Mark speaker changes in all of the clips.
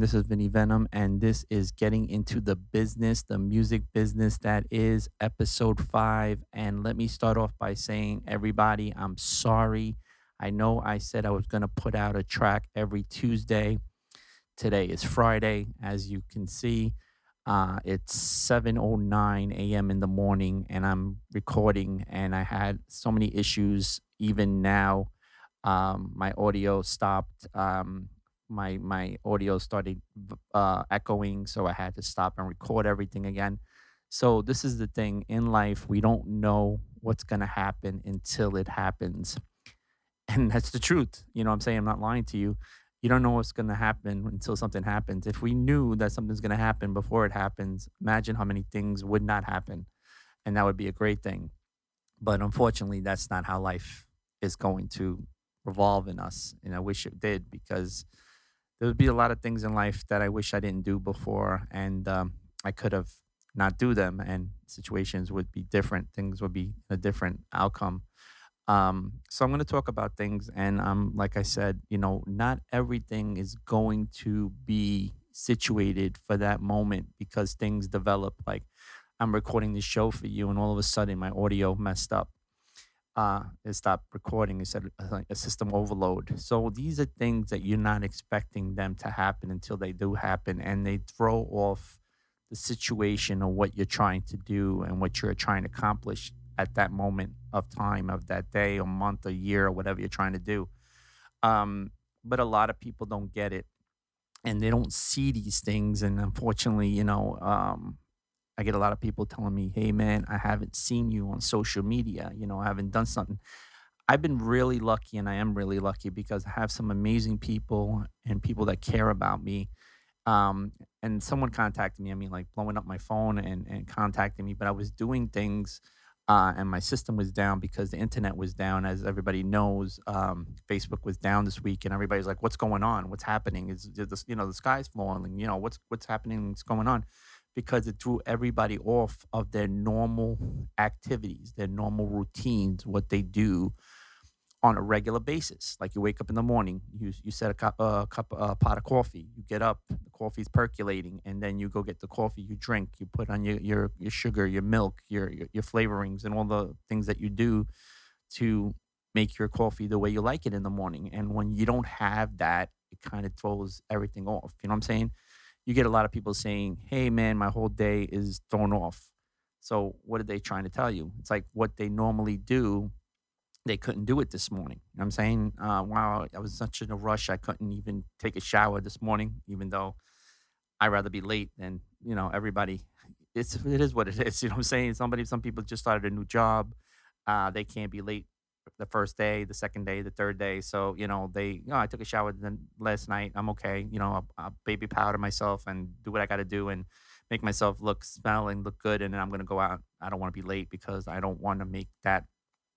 Speaker 1: This is Vinny Venom, and this is Getting Into the Business, the music business that is episode 5. And let me start off by saying, everybody, I'm sorry. I know I said I was going to put out a track every Tuesday. Today is Friday, as you can see. It's 7:09 a.m. in the morning, and I'm recording, and I had so many issues even now. My audio stopped. My audio started echoing, so I had to stop and record everything again. So this is the thing in life: we don't know what's gonna happen until it happens, and that's the truth. You know, what I'm saying, I'm not lying to you. You don't know what's gonna happen until something happens. If we knew that something's gonna happen before it happens, imagine how many things would not happen, and that would be a great thing. But unfortunately, that's not how life is going to revolve in us. And I wish it did, because there would be a lot of things in life that I wish I didn't do before. And I could have not do them, and situations would be different. Things would be a different outcome. So I'm going to talk about things. And like I said, not everything is going to be situated for that moment, because things develop. Like, I'm recording this show for you, and all of a sudden my audio messed up. It stopped recording. It said like a system overload. So these are things that you're not expecting them to happen until they do happen, and they throw off the situation of what you're trying to do and what you're trying to accomplish at that moment of time, of that day or month or year or whatever you're trying to do. But a lot of people don't get it, and they don't see these things. And unfortunately, I get a lot of people telling me, "Hey, man, I haven't seen you on social media. I haven't done something." I've been really lucky, and I am really lucky, because I have some amazing people and people that care about me. And someone contacted me. I mean, like, blowing up my phone and contacting me, but I was doing things. And my system was down because the internet was down, as everybody knows. Facebook was down this week, and everybody's like, "What's going on? What's happening? Is this, the sky's falling? What's happening? What's going on?" Because it threw everybody off of their normal activities, their normal routines, what they do on a regular basis. Like, you wake up in the morning, you set a pot of coffee, you get up, the coffee's percolating, and then you go get the coffee, you drink, you put on your sugar, your milk, your flavorings, and all the things that you do to make your coffee the way you like it in the morning. And when you don't have that, it kind of throws everything off. You know what I'm saying? You get a lot of people saying, "Hey, man, my whole day is thrown off." So what are they trying to tell you? It's like what they normally do, they couldn't do it this morning. You know what I'm saying? Wow, I was such in a rush. I couldn't even take a shower this morning, even though I'd rather be late than, everybody. It is what it is. You know what I'm saying? Some people just started a new job. They can't be late the first day, the second day, the third day. So, I took a shower then last night. I'm okay. I'll baby powder myself and do what I got to do, and make myself smell and look good. And then I'm going to go out. I don't want to be late, because I don't want to make that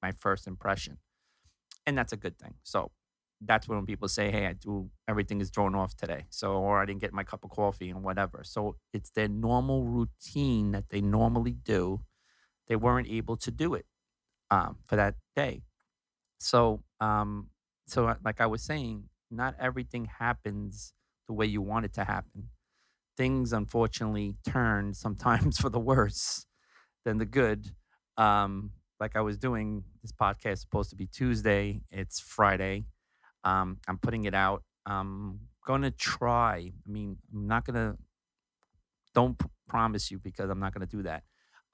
Speaker 1: my first impression. And that's a good thing. So that's when people say, "Hey, everything is thrown off today." So, or I didn't get my cup of coffee and whatever. So it's their normal routine that they normally do. They weren't able to do it for that day. So, like I was saying, not everything happens the way you want it to happen. Things unfortunately turn sometimes for the worse than the good. Like I was doing this podcast, supposed to be Tuesday. It's Friday. I'm putting it out. I'm gonna try. I mean, I'm not gonna. Don't promise you, because I'm not gonna do that.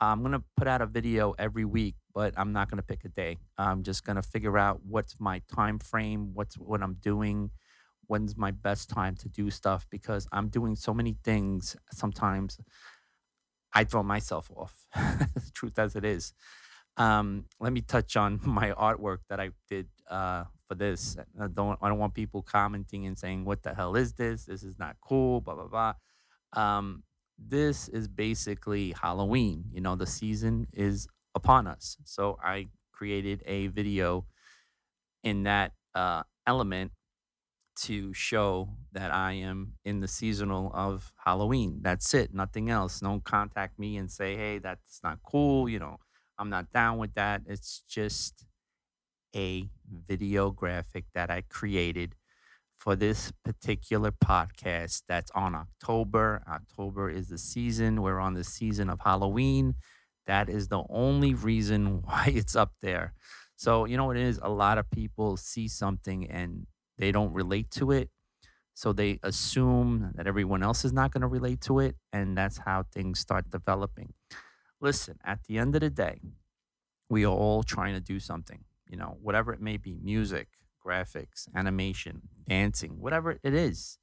Speaker 1: I'm gonna put out a video every week, but I'm not gonna pick a day. I'm just gonna figure out what's my time frame, what I'm doing, when's my best time to do stuff, because I'm doing so many things. Sometimes I throw myself off. The truth as it is. Let me touch on my artwork that I did for this. I don't want people commenting and saying, "What the hell is this? This is not cool." Blah blah blah. This is basically Halloween. The season is upon us. So I created a video in that element to show that I am in the seasonal of Halloween. That's it, nothing else. Don't contact me and say, "Hey, that's not cool." I'm not down with that. It's just a video graphic that I created for this particular podcast that's on October. October is the season. We're on the season of Halloween. That is the only reason why it's up there. So, you know what it is? A lot of people see something and they don't relate to it. So they assume that everyone else is not going to relate to it. And that's how things start developing. Listen, at the end of the day, we are all trying to do something, whatever it may be: music, graphics, animation, dancing, whatever it is.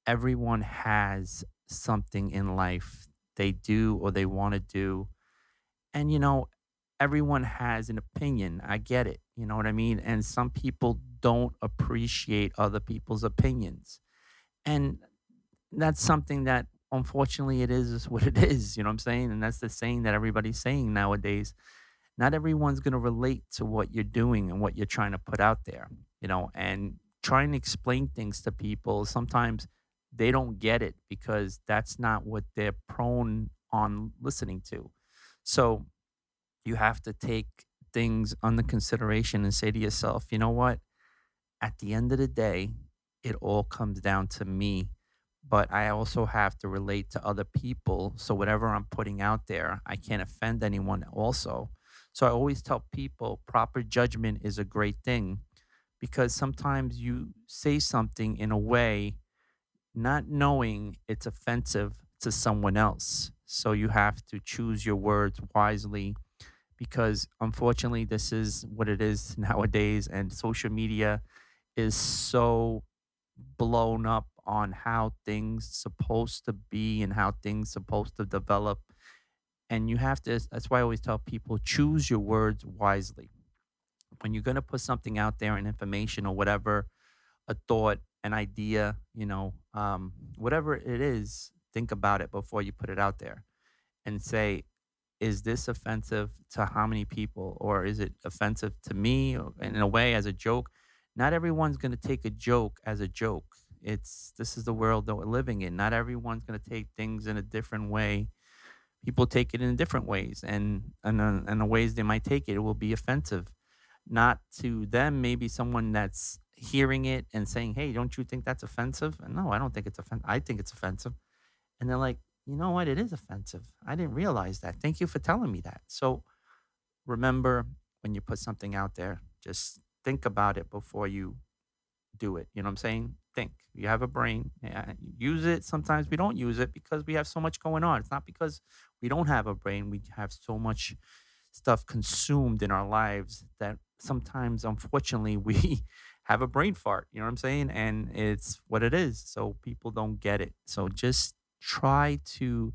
Speaker 1: Everyone has something in life they do or they want to do. And, everyone has an opinion. I get it. You know what I mean? And some people don't appreciate other people's opinions. And that's something that, unfortunately, it is what it is. You know what I'm saying? And that's the saying that everybody's saying nowadays. Not everyone's going to relate to what you're doing and what you're trying to put out there, and trying to explain things to people. Sometimes they don't get it because that's not what they're prone on listening to. So you have to take things under consideration and say to yourself, you know what? At the end of the day, it all comes down to me, but I also have to relate to other people. So whatever I'm putting out there, I can't offend anyone also. So I always tell people proper judgment is a great thing, because sometimes you say something in a way not knowing it's offensive to someone else. So you have to choose your words wisely, because unfortunately this is what it is nowadays, and social media is so blown up on how things supposed to be and how things supposed to develop. And you have to, that's why I always tell people, choose your words wisely when you're going to put something out there, an information or whatever, a thought, an idea, whatever it is. Think about it before you put it out there and say, is this offensive to how many people, or is it offensive to me, or in a way, as a joke? Not everyone's going to take a joke as a joke. This is the world that we're living in. Not everyone's going to take things in a different way. People take it in different ways, and the ways they might take it, it will be offensive. Not to them, maybe someone that's hearing it and saying, "Hey, don't you think that's offensive?" And no, I don't think it's offensive. I think it's offensive. And they're like, you know what? It is offensive. I didn't realize that. Thank you for telling me that. So remember, when you put something out there, just think about it before you do it. You know what I'm saying? Think. You have a brain. Yeah, use it. Sometimes we don't use it because we have so much going on. It's not because we don't have a brain. We have so much stuff consumed in our lives that sometimes, unfortunately, we have a brain fart. You know what I'm saying? And it's what it is. So people don't get it. So just try to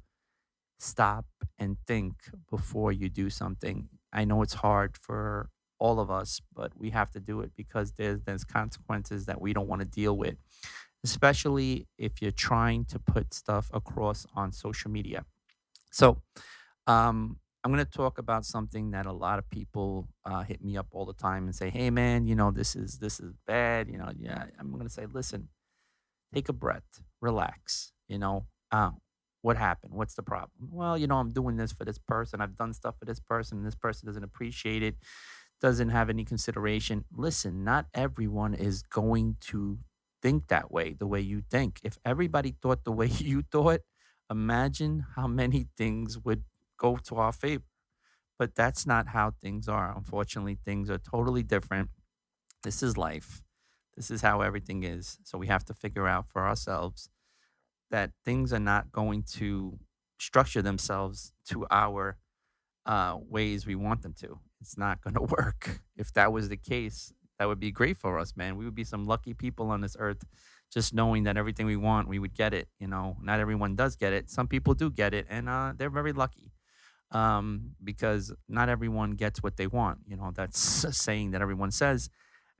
Speaker 1: stop and think before you do something. I know it's hard for all of us, but we have to do it because there's consequences that we don't want to deal with, especially if you're trying to put stuff across on social media. So, I'm going to talk about something that a lot of people hit me up all the time and say, "Hey, man, this is bad." Yeah, I'm going to say, "Listen, take a breath, relax. What happened? What's the problem? Well, I'm doing this for this person. I've done stuff for this person, and this person doesn't appreciate it, doesn't have any consideration." Listen, not everyone is going to think that way, the way you think. If everybody thought the way you thought, imagine how many things would go to our favor. But that's not how things are. Unfortunately, things are totally different. This is life. This is how everything is. So we have to figure out for ourselves that things are not going to structure themselves to our ways we want them to. It's not going to work. If that was the case, that would be great for us, man. We would be some lucky people on this earth, just knowing that everything we want, we would get it. Not everyone does get it. Some people do get it, and they're very lucky, because not everyone gets what they want. That's a saying that everyone says.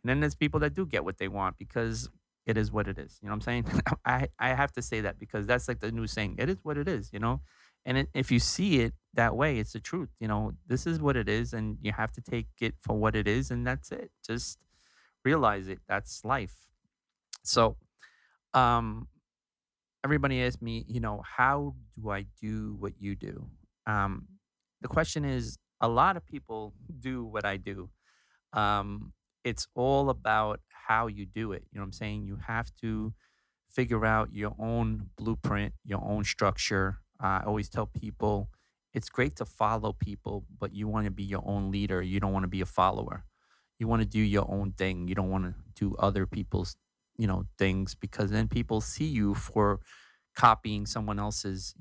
Speaker 1: And then there's people that do get what they want, because it is what it is. You know what I'm saying? I have to say that because that's like the new saying. It is what it is. And if you see it that way, it's the truth. This is what it is, and you have to take it for what it is, and that's it. Just realize it. That's life. So, um, everybody asks me, how do I do what you do? The question is, a lot of people do what I do. Um, it's all about how you do it. You know what I'm saying? You have to figure out your own blueprint, your own structure. I always tell people it's great to follow people, but you want to be your own leader. You don't want to be a follower. You want to do your own thing. You don't want to do other people's, things, because then people see you for copying someone else's,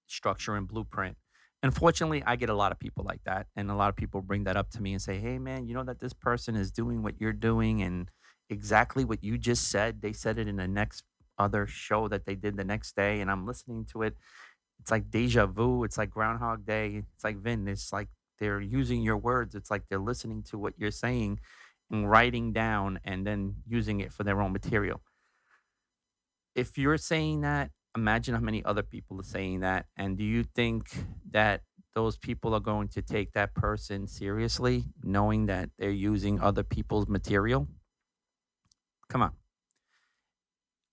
Speaker 1: structure and blueprint. Unfortunately, I get a lot of people like that. And a lot of people bring that up to me and say, hey, man, you know that this person is doing what you're doing and exactly what you just said. They said it in the next other show that they did the next day. And I'm listening to it. It's like deja vu. It's like Groundhog Day. It's like Vin. It's like they're using your words. It's like they're listening to what you're saying and writing down and then using it for their own material. If you're saying that, imagine how many other people are saying that. And do you think that those people are going to take that person seriously, knowing that they're using other people's material? Come on.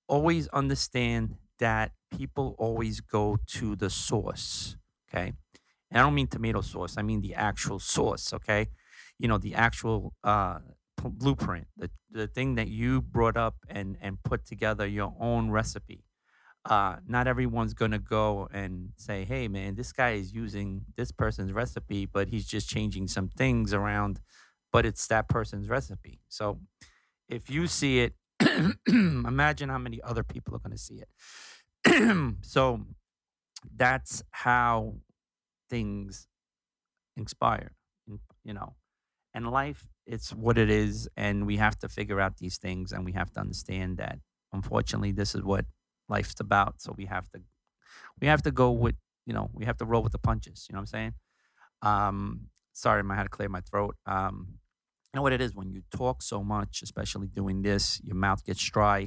Speaker 1: Always understand that people always go to the source. Okay. And I don't mean tomato sauce, I mean the actual source. Okay. The actual blueprint, the thing that you brought up and put together your own recipe. Not everyone's gonna go and say, "Hey, man, this guy is using this person's recipe, but he's just changing some things around, but it's that person's recipe." So if you see it, imagine how many other people are gonna see it. So that's how things inspire, you know. And life, it's what it is, and we have to figure out these things, and we have to understand that. Unfortunately, this is what life's about. So we have to go with, we have to roll with the punches. You know what I'm saying? Sorry, I had to clear my throat. You know what it is when you talk so much, especially doing this, your mouth gets dry.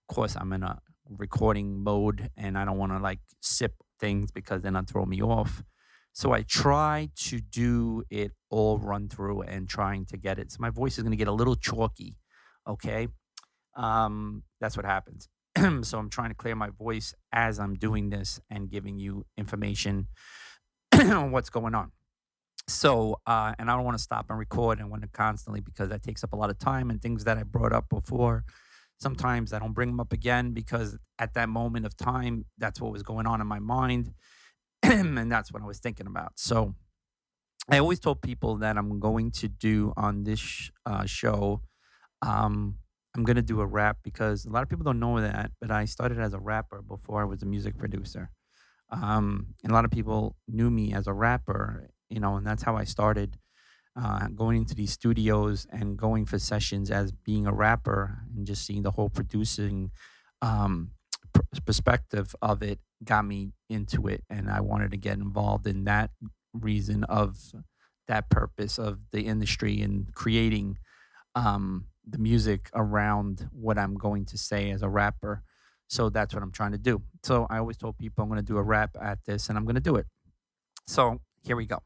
Speaker 1: Of course, I'm in a recording mode, and I don't want to like sip things because then it'll throw me off. So I try to do it all run through and trying to get it. So my voice is going to get a little chalky. Okay. That's what happens. So I'm trying to clear my voice as I'm doing this and giving you information on what's going on. So, and I don't want to stop and record and want to constantly because that takes up a lot of time and things that I brought up before. Sometimes I don't bring them up again because at that moment of time, that's what was going on in my mind. And that's what I was thinking about. So I always told people that I'm going to do on this show. I'm gonna do a rap because a lot of people don't know that, but I started as a rapper before I was a music producer. And a lot of people knew me as a rapper, and that's how I started going into these studios and going for sessions as being a rapper and just seeing the whole producing um, perspective of it got me into it. And I wanted to get involved in that reason of that purpose of the industry and creating the music around what I'm going to say as a rapper. So that's what I'm trying to do. So I always told people I'm going to do a rap at this and I'm going to do it. So here we go.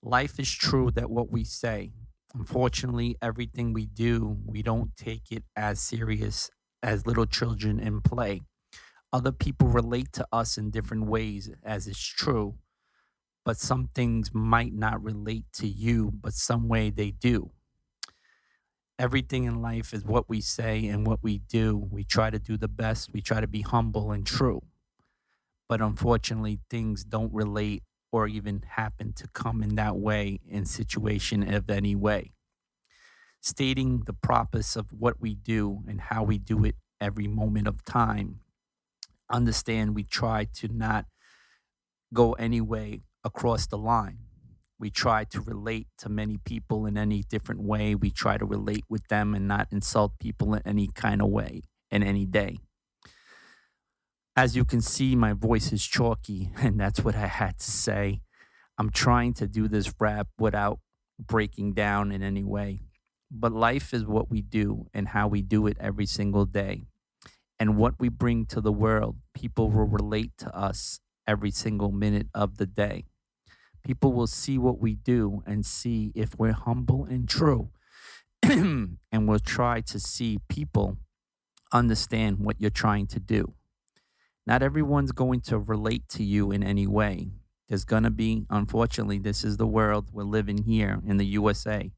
Speaker 1: Life is true that what we say. Unfortunately, everything we do, we don't take it as serious as little children in play. Other people relate to us in different ways, as it's true, but some things might not relate to you, but some way they do. Everything in life is what we say and what we do. We try to do the best. We try to be humble and true. But unfortunately, things don't relate or even happen to come in that way in situation of any way. Stating the purpose of what we do and how we do it every moment of time. Understand we try to not go any way across the line. We try to relate to many people in any different way. We try to relate with them and not insult people in any kind of way in any day. As you can see, my voice is chalky, and that's what I had to say. I'm trying to do this rap without breaking down in any way. But life is what we do and how we do it every single day. And what we bring to the world, people will relate to us every single minute of the day. People will see what we do and see if we're humble and true. And we'll try to see people understand what you're trying to do. Not everyone's going to relate to you in any way. There's going to be, unfortunately, this is the world we're living here in the USA.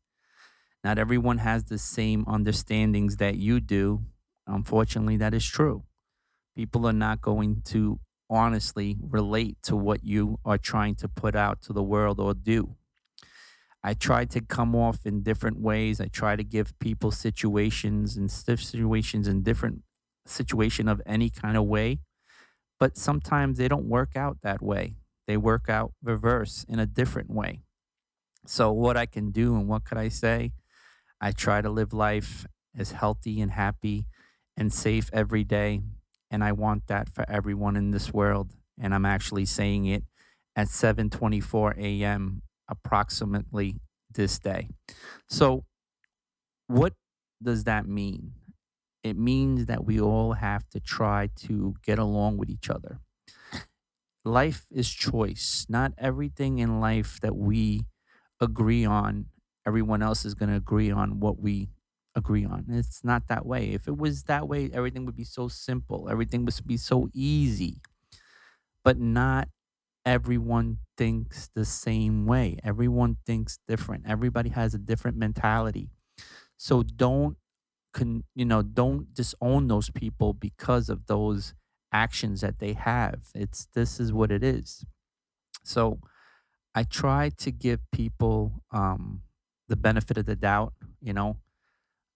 Speaker 1: Not everyone has the same understandings that you do. Unfortunately, that is true. People are not going to honestly relate to what you are trying to put out to the world or do. I try to come off in different ways. I try to give people situations and stiff situations in different situation of any kind of way, but sometimes they don't work out that way. They work out reverse in a different way. So what I can do and what could I say? I try to live life as healthy and happy and safe every day. And I want that for everyone in this world. And I'm actually saying it at 7:24 a.m. approximately this day. So what does that mean? It means that we all have to try to get along with each other. Life is choice. Not everything in life that we agree on, everyone else is going to agree on what we agree on. It's not that way. If it was that way, everything would be so simple. Everything would be so easy. But not everyone thinks the same way. Everyone thinks different. Everybody has a different mentality. So don't disown those people because of those actions that they have. It's this is what it is. So I try to give people the benefit of the doubt, you know,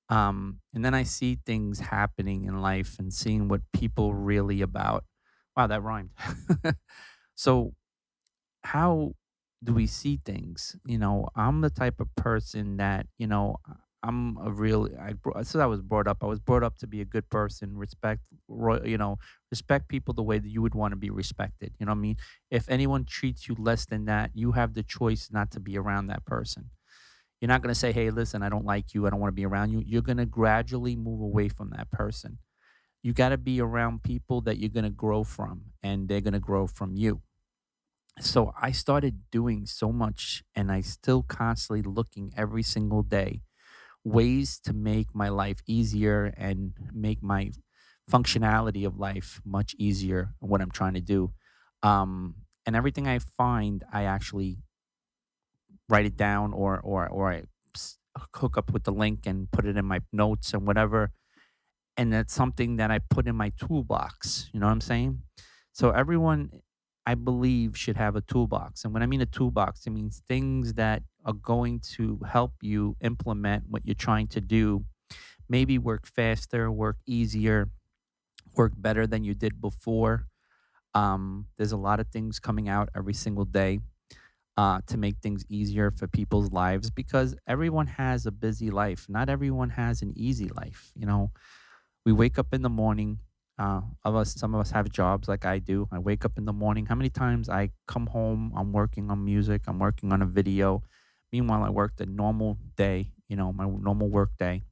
Speaker 1: and then I see things happening in life and seeing what people really about. Wow, that rhymed. So how do we see things? I'm the type of person that, I'm a real, since I was brought up, I was brought up to be a good person, respect people the way that you would want to be respected. You know what I mean? If anyone treats you less than that, you have the choice not to be around that person. You're not going to say, hey, listen, I don't like you. I don't want to be around you. You're going to gradually move away from that person. You got to be around people that you're going to grow from and they're going to grow from you. So I started doing so much and I still constantly looking every single day ways to make my life easier and make my functionality of life much easier what I'm trying to do. And everything I find, I actually write it down or hook up with the link and put it in my notes and whatever. And that's something that I put in my toolbox. You know what I'm saying? So everyone, I believe, should have a toolbox. And when I mean a toolbox, it means things that are going to help you implement what you're trying to do. Maybe work faster, work easier, work better than you did before. There's a lot of things coming out every single day to make things easier for people's lives because everyone has a busy life. Not everyone has an easy life. We wake up in the morning. Some of us have jobs like I do. I wake up in the morning. How many times I come home? I'm working on music. I'm working on a video. Meanwhile, I work the normal day. My normal work day.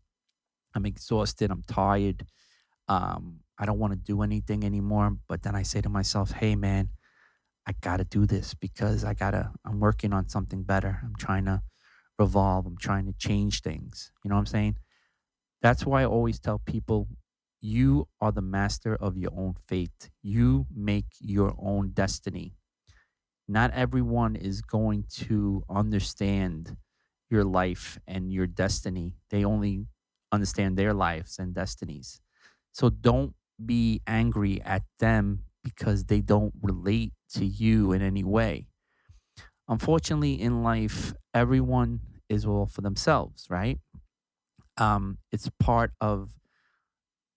Speaker 1: I'm exhausted. I'm tired. I don't want to do anything anymore. But then I say to myself, "Hey, man, I gotta do this because I'm working on something better. I'm trying to revolve. I'm trying to change things. You know what I'm saying?" That's why I always tell people you are the master of your own fate. You make your own destiny. Not everyone is going to understand your life and your destiny. They only understand their lives and destinies. So don't be angry at them because they don't relate to you in any way. Unfortunately, in life, everyone is all for themselves, right? It's part of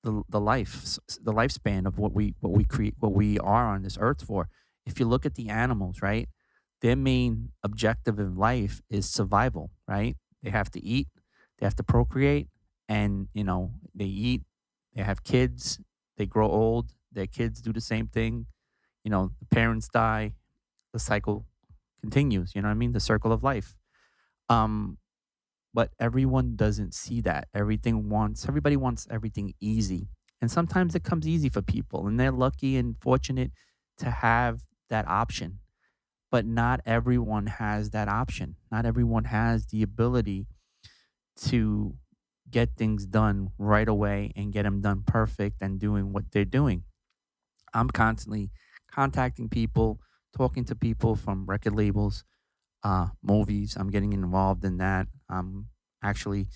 Speaker 1: the lifespan of what we create, what we are on this earth for. If you look at the animals, right, their main objective in life is survival, right? They have to eat, they have to procreate, and they eat, they have kids, they grow old, their kids do the same thing. The parents die, the cycle continues. You know what I mean? The circle of life. Um, but everyone doesn't see that. Everybody wants everything easy. And sometimes it comes easy for people and they're lucky and fortunate to have that option. But not everyone has that option. Not everyone has the ability to get things done right away and get them done perfect and doing what they're doing. I'm constantly contacting people, talking to people from record labels, movies. I'm getting involved in that. actually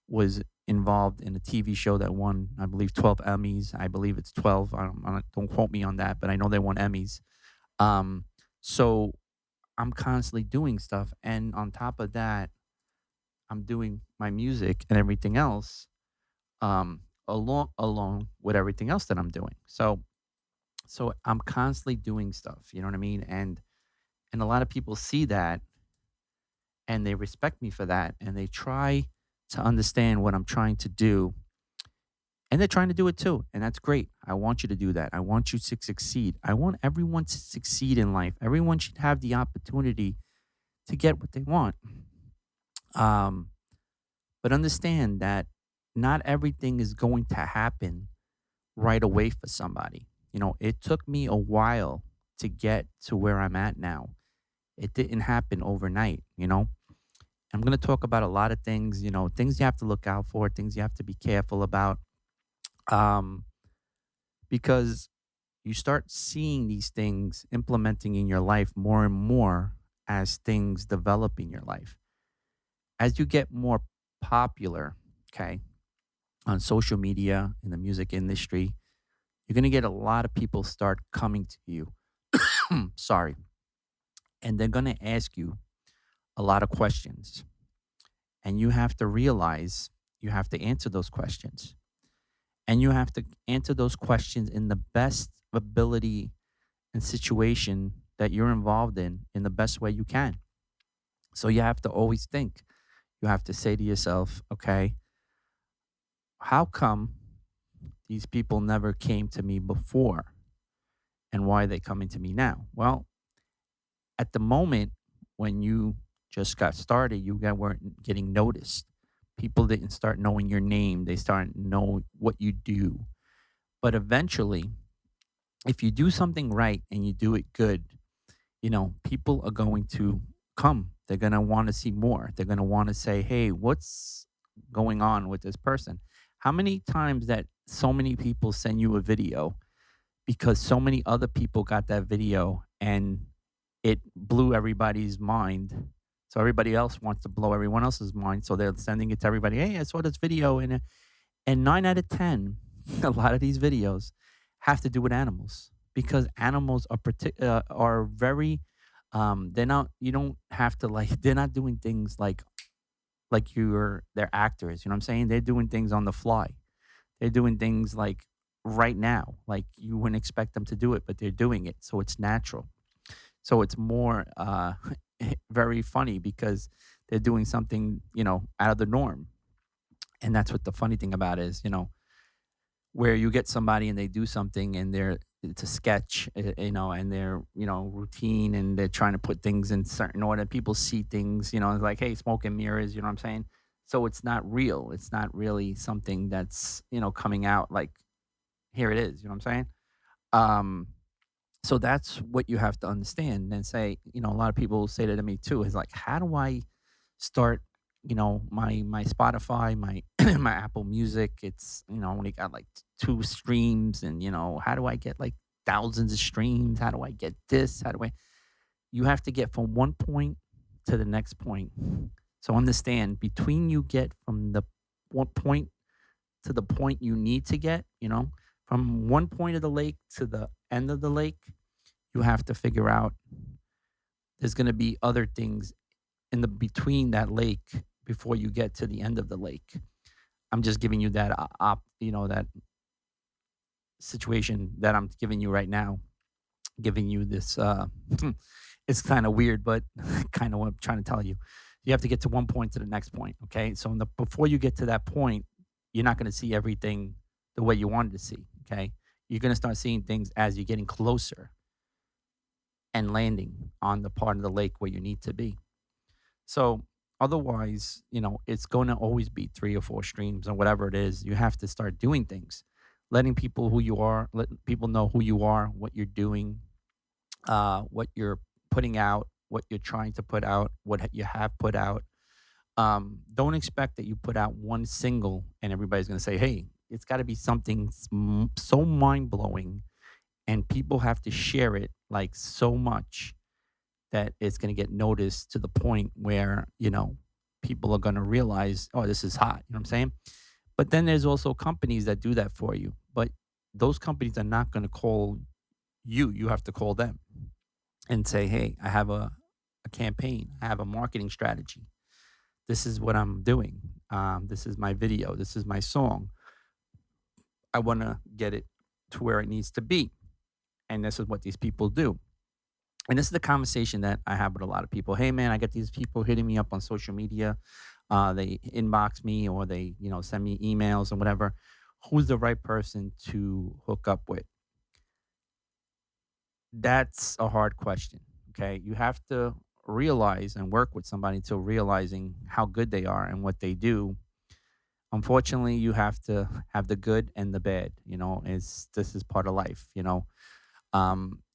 Speaker 1: was involved in a TV show that won, I believe, 12 Emmys. I believe it's 12. Don't quote me on that, but I know they won Emmys. Um, so I'm constantly doing stuff. And on top of that, I'm doing my music and everything else along with everything else that I'm doing. So I'm constantly doing stuff, you know what I mean? And a lot of people see that and they respect me for that and they try to understand what I'm trying to do and they're trying to do it too. And that's great. I want you to do that. I want you to succeed. I want everyone to succeed in life. Everyone should have the opportunity to get what they want. Um, but understand that not everything is going to happen right away for somebody. You know, it took me a while to get to where I'm at now. It didn't happen overnight, you know? I'm going to talk about a lot of things, you know, things you have to look out for, things you have to be careful about. Um, because you start seeing these things implementing in your life more and more as things develop in your life. As you get more popular, okay, on social media, in the music industry, you're going to get a lot of people start coming to you. Sorry. And they're going to ask you a lot of questions. And you have to realize you have to answer those questions. And you have to answer those questions in the best ability and situation that you're involved in the best way you can. So you have to always think. You have to say to yourself, okay, how come these people never came to me before? And why are they coming to me now? Well, at the moment when you just got started, weren't getting noticed. People didn't start knowing your name. They start know what you do. But eventually, if you do something right and you do it good, you know, people are going to come. They're going to want to see more. They're going to want to say, hey, what's going on with this person? How many times that so many people send you a video because so many other people got that video and it blew everybody's mind. So everybody else wants to blow everyone else's mind. So they're sending it to everybody. Hey, I saw this video, and 9 out of 10, a lot of these videos have to do with animals because animals are very. They're not. You don't have to like. They're not doing things like they're actors. You know what I'm saying? They're doing things on the fly. They're doing things like right now. Like you wouldn't expect them to do it, but they're doing it. So it's natural. So it's more very funny because they're doing something, you know, out of the norm. And that's what the funny thing about it is, you know, where you get somebody and they do something and it's a sketch, you know, and they're, you know, routine and they're trying to put things in certain order. People see things, you know, it's like, hey, smoke and mirrors, you know what I'm saying? So it's not real. It's not really something that's, you know, coming out like, here it is, you know what I'm saying? Um, so that's what you have to understand and say, you know, a lot of people say that to me too, is like, how do I start, you know, my Spotify, my my Apple Music? It's, you know, only got like two streams and, you know, how do I get like thousands of streams? How do I get this? How do I You have to get from one point to the next point. So understand between you get from the one point to the point you need to get, you know, from one point of the lake to the end of the lake, you have to figure out there's going to be other things in the between that lake before you get to the end of the lake. I'm just giving you that you know, that situation that I'm giving you right now, giving you this it's kind of weird, but kind of what I'm trying to tell you. You have to get to one point to the next point, okay? So before you get to that point, you're not going to see everything the way you wanted to see, okay? You're going to start seeing things as you're getting closer and landing on the part of the lake where you need to be. So otherwise, you know, it's going to always be three or four streams or whatever it is. You have to start doing things, letting people who you are, let people know who you are, what you're doing, what you're putting out, what you're trying to put out, what you have put out. Don't expect that you put out one single and everybody's going to say, hey, it's got to be something so mind blowing and people have to share it like so much that it's going to get noticed to the point where, you know, people are going to realize, oh, this is hot. You know what I'm saying? But then there's also companies that do that for you. But those companies are not going to call you. You have to call them and say, hey, I have a campaign, I have a marketing strategy. This is what I'm doing. This is my video. This is my song. I want to get it to where it needs to be. And this is what these people do. And this is the conversation that I have with a lot of people. Hey, man, I get these people hitting me up on social media. They inbox me or they, send me emails and whatever. Who's the right person to hook up with? That's a hard question. Okay. You have to realize and work with somebody until realizing how good they are and what they do. Unfortunately, you have to have the good and the bad, is this is part of life,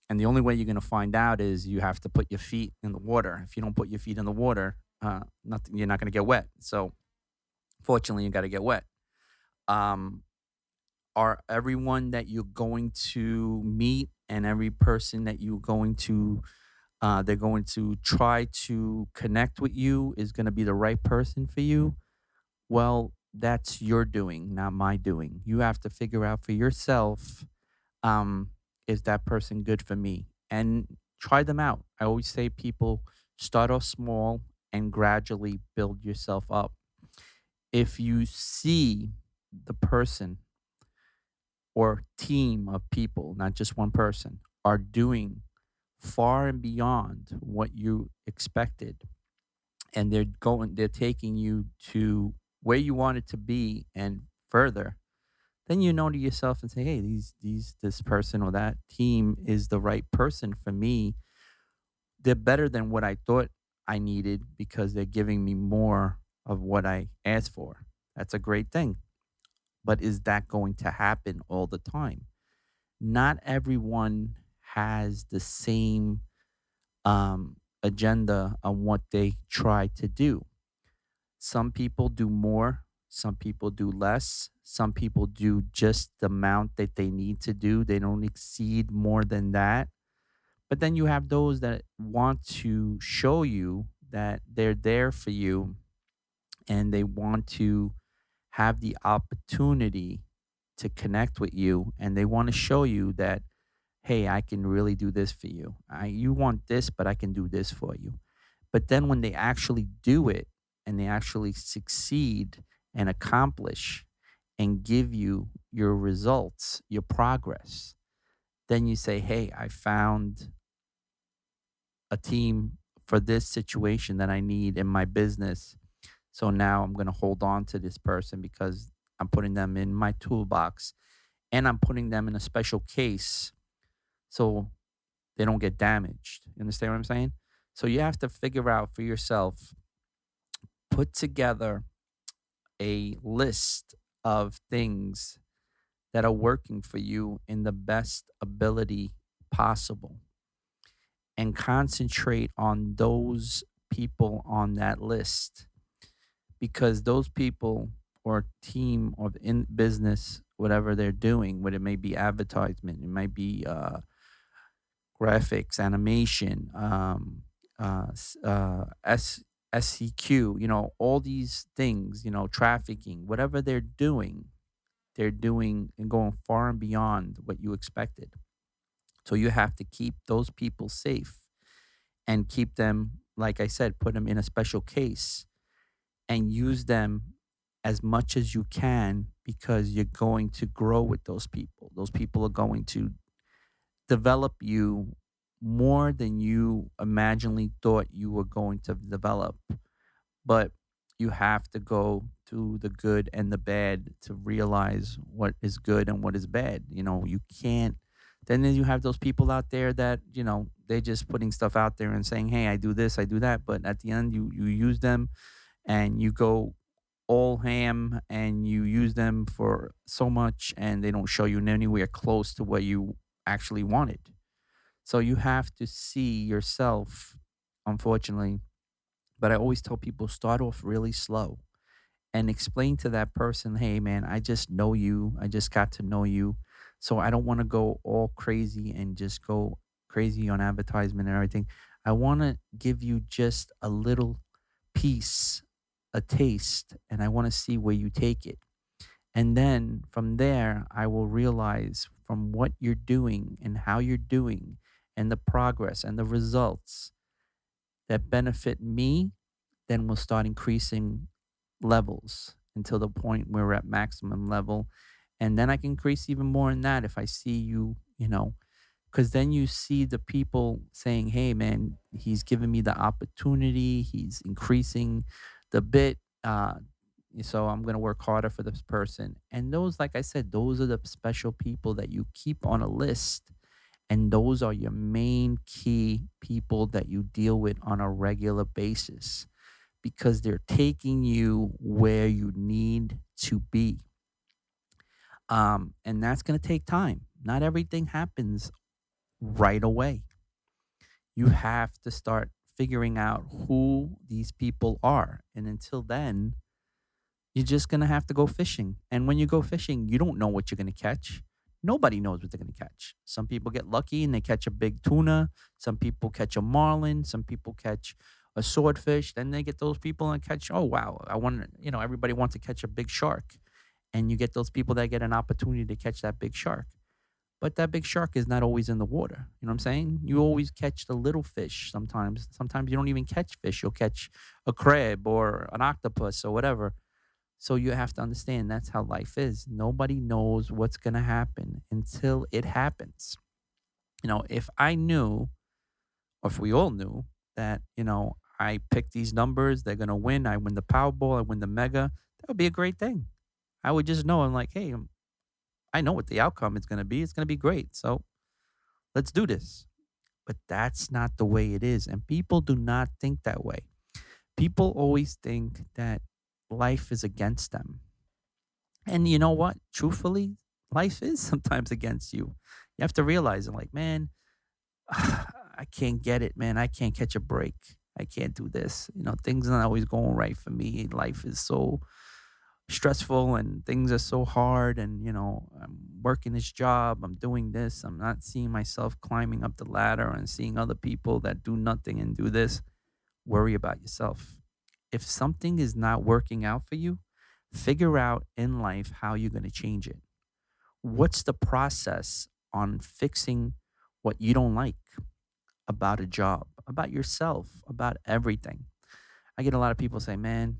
Speaker 1: and the only way you're going to find out is you have to put your feet in the water. If you don't put your feet in the water, nothing, you're not going to get wet. So fortunately, you got to get wet. Um, are everyone that you're going to meet and every person that you're going to they're going to try to connect with you is going to be the right person for you? Well, that's your doing, not my doing. You have to figure out for yourself, um, is that person good for me? And try them out. I always say people start off small and gradually build yourself up. If you see the person or team of people, not just one person, are doing far and beyond what you expected, and they're taking you to where you want it to be and further, then you know to yourself and say, hey, this person or that team is the right person for me. They're better than what I thought I needed because they're giving me more of what I asked for. That's a great thing. But is that going to happen all the time? Not everyone has the same agenda on what they try to do. Some people do more, some people do less, some people do just the amount that they need to do. They don't exceed more than that. But then you have those that want to show you that they're there for you and they want to have the opportunity to connect with you and they want to show you that, hey, I can really do this for you. You want this, but I can do this for you. But then when they actually do it and they actually succeed and accomplish and give you your results, your progress, then you say, hey, I found a team for this situation that I need in my business. So now I'm going to hold on to this person because I'm putting them in my toolbox and I'm putting them in a special case so they don't get damaged. You understand what I'm saying? So you have to figure out for yourself, put together a list of things that are working for you in the best ability possible and concentrate on those people on that list because those people or team or in business whatever they're doing, what it may be advertisement, it might be graphics, animation, SEQ, all these things, trafficking, whatever they're doing and going far and beyond what you expected. So you have to keep those people safe and keep them, like I said, put them in a special case and use them as much as you can because you're going to grow with those people. Those people are going to develop you more than you originally thought you were going to develop. But you have to go through the good and the bad to realize what is good and what is bad. You can't. Then you have those people out there that they're just putting stuff out there and saying, "Hey, I do this, I do that," but at the end, you use them and you go all ham and you use them for so much, and they don't show you anywhere close to what you actually wanted. So you have to see yourself, unfortunately. But I always tell people start off really slow and explain to that person, hey, man, I just know you. I just got to know you. So I don't want to go all crazy and just go crazy on advertisement and everything. I want to give you just a little piece a taste and I want to see where you take it. And then from there, I will realize from what you're doing and how you're doing and the progress and the results that benefit me, then we'll start increasing levels until the point where we're at maximum level. And then I can increase even more in that if I see you, because then you see the people saying, hey, man, he's giving me the opportunity, he's increasing the bit. So I'm going to work harder for this person. And those, like I said, those are the special people that you keep on a list. And those are your main key people that you deal with on a regular basis because they're taking you where you need to be. And that's going to take time. Not everything happens right away. You have to start figuring out who these people are. And until then, you're just going to have to go fishing. And when you go fishing, you don't know what you're going to catch. Nobody knows what they're going to catch. Some people get lucky and they catch a big tuna. Some people catch a marlin. Some people catch a swordfish. Then they get those people and catch, oh, wow, everybody wants to catch a big shark. And you get those people that get an opportunity to catch that big shark. But that big shark is not always in the water. You know what I'm saying? You always catch the little fish sometimes. Sometimes you don't even catch fish. You'll catch a crab or an octopus or whatever. So you have to understand that's how life is. Nobody knows what's going to happen until it happens. If I knew, or if we all knew that, I pick these numbers, they're going to win. I win the Powerball, I win the Mega. That would be a great thing. I would just know. I'm like, hey, I know what the outcome is going to be. It's going to be great. So let's do this. But that's not the way it is. And people do not think that way. People always think that life is against them. And you know what? Truthfully, life is sometimes against you. You have to realize it like, man, I can't get it, man. I can't catch a break. I can't do this. Things are not always going right for me. Life is so stressful and things are so hard. And, I'm working this job. I'm doing this. I'm not seeing myself climbing up the ladder and seeing other people that do nothing and do this. Worry about yourself. If something is not working out for you, figure out in life how you're going to change it. What's the process on fixing what you don't like about a job, about yourself, about everything? I get a lot of people say, man,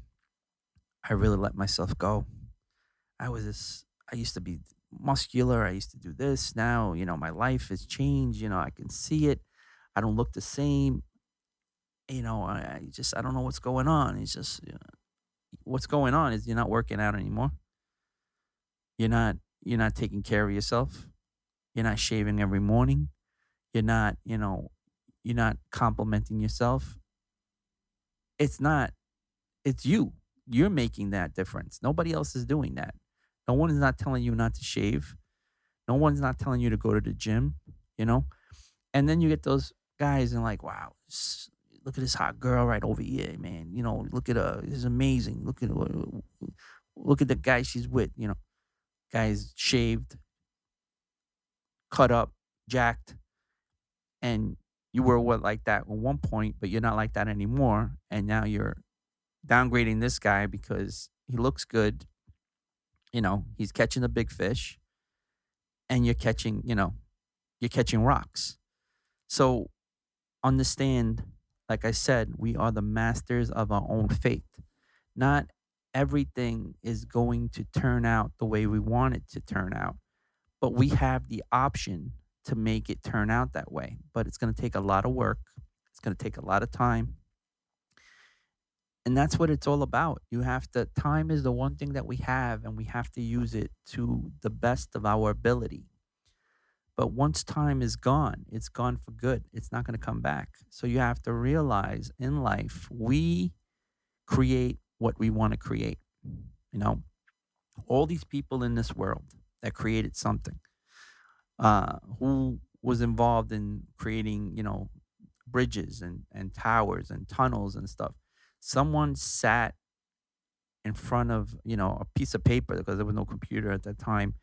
Speaker 1: I really let myself go. I used to be muscular. I used to do this. Now, my life has changed. I can see it. I don't look the same. I don't know what's going on. It's just, what's going on is you're not working out anymore. You're not taking care of yourself. You're not shaving every morning. You're not complimenting yourself. It's not, it's you. You're making that difference. Nobody else is doing that. No one is not telling you not to shave. No one's not telling you to go to the gym, you know? And then you get those guys and like, wow, look at this hot girl right over here, man. Look at her. This is amazing. Look at the guy she's with, Guys shaved, cut up, jacked, and you were what like that at one point, but you're not like that anymore. And now you're downgrading this guy because he looks good. He's catching the big fish, and you're catching rocks. So understand, like I said, we are the masters of our own fate. Not everything is going to turn out the way we want it to turn out, but we have the option to make it turn out that way. But it's going to take a lot of work, it's going to take a lot of time. And that's what it's all about. Time is the one thing that we have, and we have to use it to the best of our ability. But once time is gone, it's gone for good. It's not going to come back. So you have to realize in life, we create what we want to create. You know, all these people in this world that created something, who was involved in creating, bridges and towers and tunnels and stuff. Someone sat in front of, a piece of paper because there was no computer at that time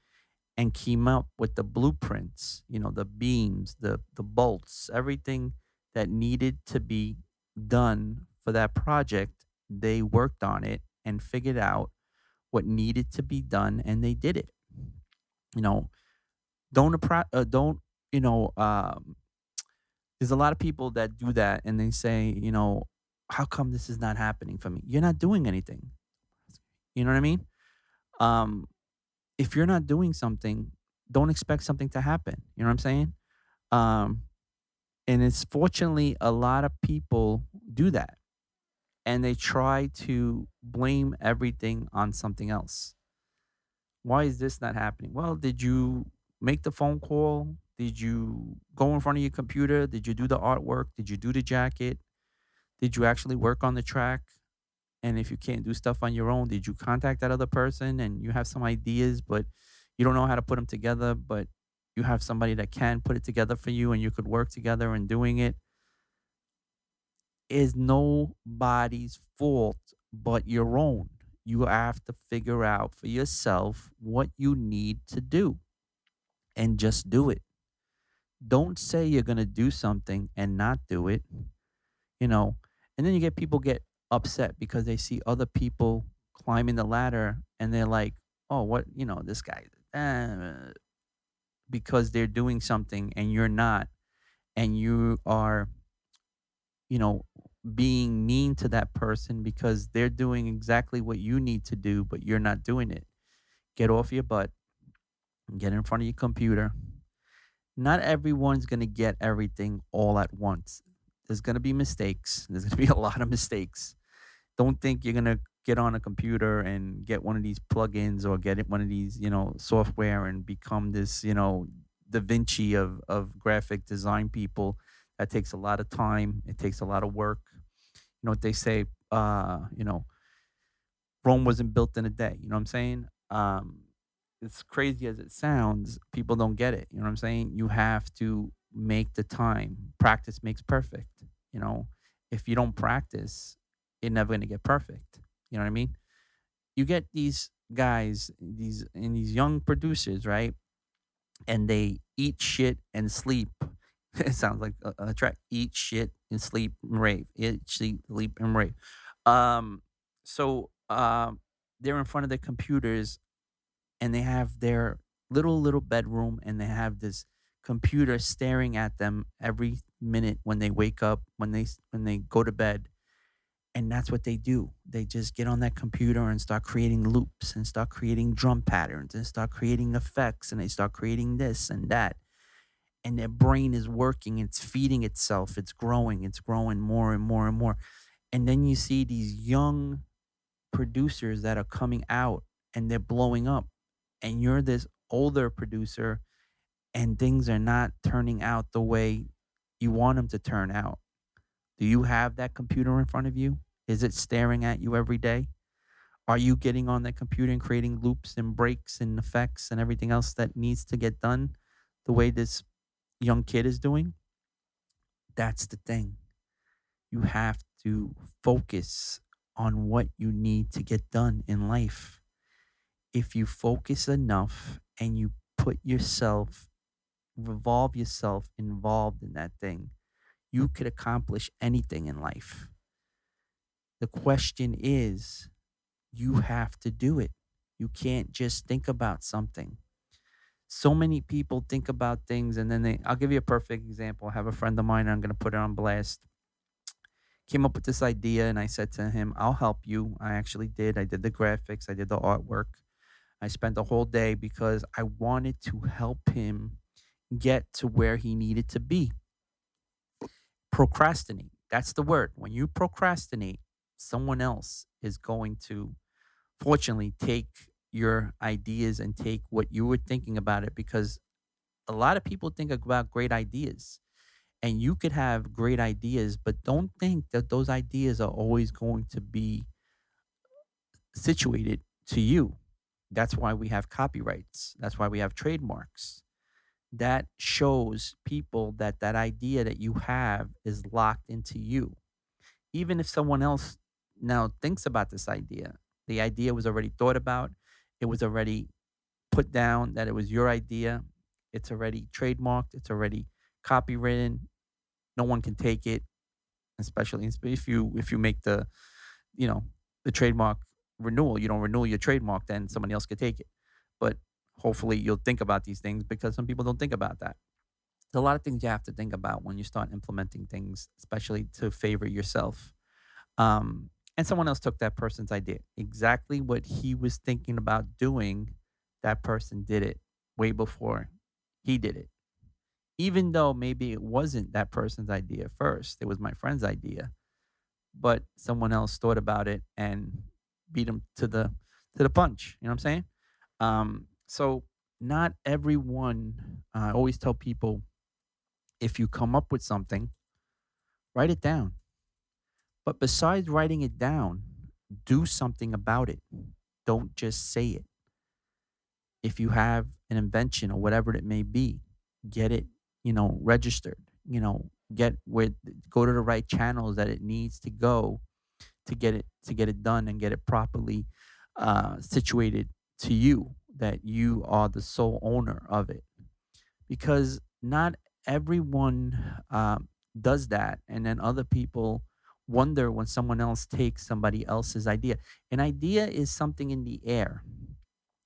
Speaker 1: and came up with the blueprints, the beams, the bolts, everything that needed to be done for that project. They worked on it and figured out what needed to be done, and they did it. You know, don't you know? There's a lot of people that do that, and they say, how come this is not happening for me? You're not doing anything. You know what I mean? Um, if you're not doing something, don't expect something to happen. You know what I'm saying? Um, and it's fortunately a lot of people do that, and they try to blame everything on something else. Why is this not happening? Well, did you make the phone call? Did you go in front of your computer? Did you do the artwork? Did you do the jacket? Did you actually work on the track? And if you can't do stuff on your own, did you contact that other person and you have some ideas, but you don't know how to put them together, but you have somebody that can put it together for you and you could work together in doing it? Is nobody's fault but your own. You have to figure out for yourself what you need to do and just do it. Don't say you're going to do something and not do it, you know. And then you get people get upset because they see other people climbing the ladder and they're like, "Oh, what, this guy because they're doing something and you're not, and you are, you know, being mean to that person because they're doing exactly what you need to do, but you're not doing it. Get off your butt, get in front of your computer. Not everyone's going to get everything all at once. There's going to be mistakes. There's going to be a lot of mistakes. Don't think you're going to get on a computer and get one of these plugins or get it one of these, software and become this, Da Vinci of graphic design people. That takes a lot of time. It takes a lot of work. You know what they say, Rome wasn't built in a day. You know what I'm saying? It's crazy as it sounds, people don't get it. You know what I'm saying? You have to make the time. Practice makes perfect. You know, if you don't practice, you're never gonna get perfect. You know what I mean? You get these guys, these young producers, right? And they eat shit and sleep. It sounds like a track. Eat shit and sleep and rave. Eat, sleep and rave. Um, so they're in front of their computers and they have their little bedroom and they have this computer staring at them every minute when they wake up, when they go to bed, and that's what they do. They just get on that computer and start creating loops and start creating drum patterns and start creating effects and they start creating this and that, and their brain is working, it's feeding itself, it's growing more and more and more. And then you see these young producers that are coming out and they're blowing up, and you're this older producer and things are not turning out the way you want them to turn out. Do you have that computer in front of you? Is it staring at you every day? Are you getting on that computer and creating loops and breaks and effects and everything else that needs to get done the way this young kid is doing? That's the thing. You have to focus on what you need to get done in life. If you focus enough and you put yourself, revolve yourself involved in that thing, you could accomplish anything in life. The question is, you have to do it. You can't just think about something. So many people think about things and then I'll give you a perfect example. I have a friend of mine, I'm going to put it on blast. Came up with this idea and I said to him, I'll help you. I actually did. I did the graphics, I did the artwork. I spent the whole day because I wanted to help him get to where he needed to be. Procrastinate. That's the word. When you procrastinate, someone else is going to fortunately take your ideas and take what you were thinking about it, because a lot of people think about great ideas and you could have great ideas, but don't think that those ideas are always going to be situated to you. That's why we have copyrights. That's why we have trademarks. That shows people that that idea that you have is locked into you. Even if someone else now thinks about this idea, the idea was already thought about, it was already put down that it was your idea, it's already trademarked, it's already copywritten. No one can take it, especially if you make you know, the trademark renewal. You don't renew your trademark, then somebody else could take it. But hopefully you'll think about these things because some people don't think about that. There's a lot of things you have to think about when you start implementing things, especially to favor yourself. And someone else took that person's idea. Exactly what he was thinking about doing, that person did it way before he did it. Even though maybe it wasn't that person's idea first, it was my friend's idea, but someone else thought about it and beat him to the punch. You know what I'm saying? So not everyone. I always tell people, if you come up with something, write it down. But besides writing it down, do something about it. Don't just say it. If you have an invention or whatever it may be, get it, registered. Get with go to the right channels that it needs to go to get it done and get it properly situated to you, that you are the sole owner of it, because not everyone does that. And then other people wonder when someone else takes somebody else's idea. An idea is something in the air